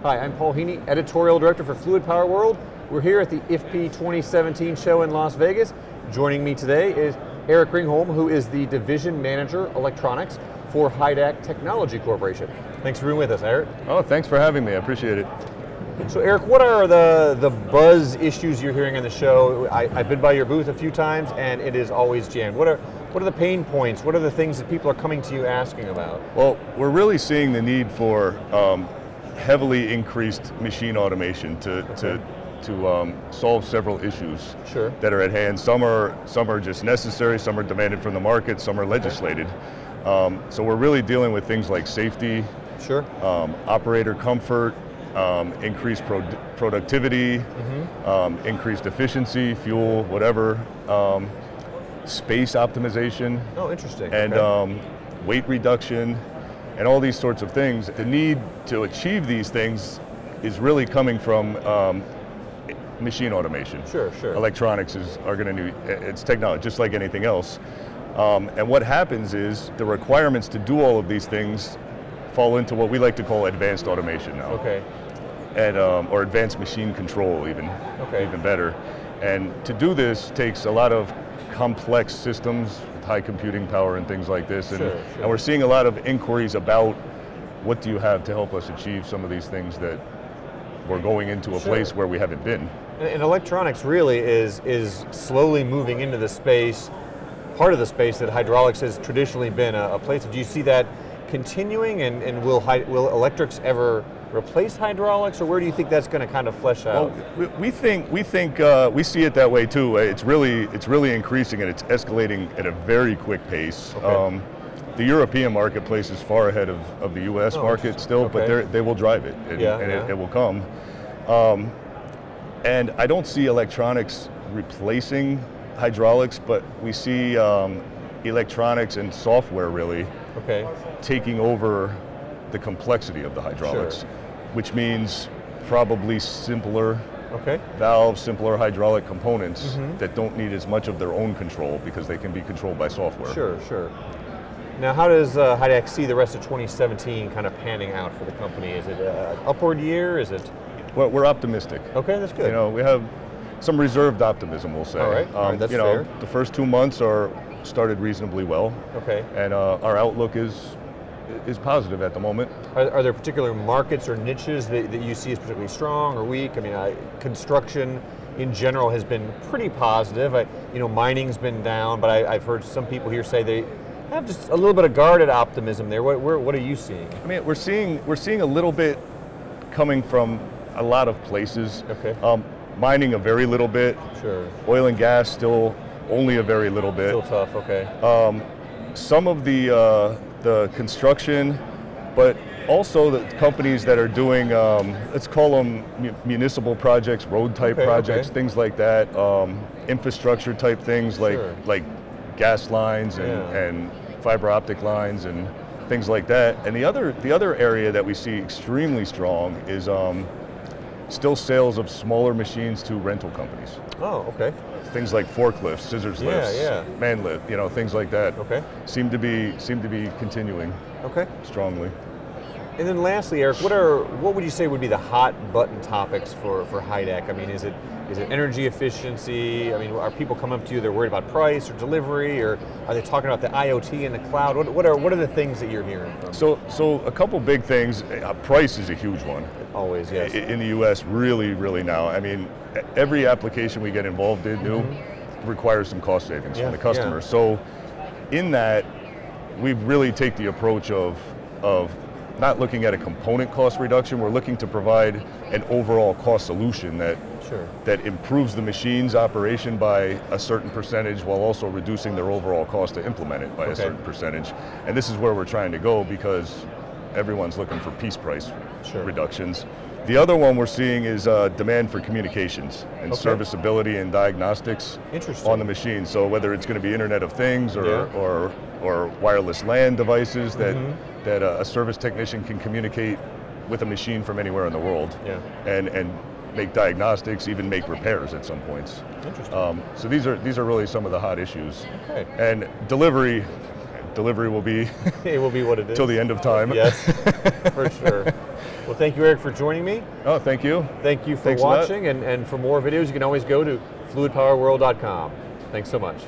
Hi, I'm Paul Heney, Editorial Director for Fluid Power World. We're here at the IFPE 2017 show in Las Vegas. Joining me today is Eric Ringholm, who is the Division Manager Electronics for Hydac Technology Corporation. Thanks for being with us, Eric. Oh, thanks for having me. I appreciate it. So Eric, what are the buzz issues you're hearing on the show? I've been by your booth a few times and it is always jammed. What are the pain points? What are the things that people are coming to you asking about? Well, we're really seeing the need for heavily increased machine automation to solve several issues that are at hand. Some are just necessary, some are demanded from the market, some are legislated. So we're really dealing with things like safety, operator comfort, increased productivity, increased efficiency, fuel, whatever, space optimization. Oh, interesting. And weight reduction, and all these sorts of things. The need to achieve these things is really coming from machine automation. Electronics are going to need, it's technology, just like anything else. And what happens is the requirements to do all of these things fall into what we like to call advanced automation now. And, or advanced machine control even better. And to do this takes a lot of complex systems with high computing power and things like this. And we're seeing a lot of inquiries about what do you have to help us achieve some of these things that we're going into a place where we haven't been. And electronics really is slowly moving into the space, part of the space that hydraulics has traditionally been a place of. Do you see that continuing, and will electrics ever replace hydraulics, or where do you think that's going to kind of flesh out? Well, we see it that way too. It's really increasing, and it's escalating at a very quick pace. The European marketplace is far ahead of the U.S. market still, but they will drive it, and it will come. And I don't see electronics replacing hydraulics, but we see electronics and software really taking over the complexity of the hydraulics, which means probably simpler valves, simpler hydraulic components that don't need as much of their own control because they can be controlled by software. Now, how does Hydac see the rest of 2017 kind of panning out for the company? Is it an upward year? Is it? Well, we're optimistic. Okay, that's good. You know, we have some reserved optimism, we'll say. All right, that's fair. The first 2 months started reasonably well. And our outlook is positive at the moment. Are there particular markets or niches that you see as particularly strong or weak? I mean, construction in general has been pretty positive. Mining's been down, but I've heard some people here say they have just a little bit of guarded optimism there. What are you seeing? I mean, we're seeing a little bit coming from a lot of places. Mining a very little bit. Oil and gas still only a very little bit. Still tough. Some of the construction, but also the companies that are doing, let's call them municipal projects, road type projects, things like that, infrastructure type things like gas lines and fiber optic lines and things like that. And the other area that we see extremely strong is still sales of smaller machines to rental companies. Things like forklifts, scissors lifts, man lift, things like that. Seem to be continuing strongly. And then lastly, Eric, what would you say would be the hot button topics for Hydac? I mean, is it energy efficiency? I mean, are people coming up to you, they're worried about price or delivery, or are they talking about the IoT and the cloud? What are the things that you're hearing from? So a couple big things. Price is a huge one. Always, yes. In the U.S., really now. I mean, every application we get involved in new requires some cost savings from the customer. So in that, we really take the approach of not looking at a component cost reduction. We're looking to provide an overall cost solution that improves the machine's operation by a certain percentage while also reducing their overall cost to implement it by a certain percentage. And this is where we're trying to go because everyone's looking for piece price reductions. The other one we're seeing is demand for communications and serviceability and diagnostics on the machine. So whether it's going to be Internet of Things or wireless LAN devices that a service technician can communicate with a machine from anywhere in the world and make diagnostics, even make repairs at some points. Interesting. So these are really some of the hot issues. And delivery delivery will be it will be what it is. till the end of time. Yes, for sure. Well, thank you, Eric, for joining me. Oh, thank you. Thank you for Thanks watching, and for more videos, you can always go to fluidpowerworld.com. Thanks so much.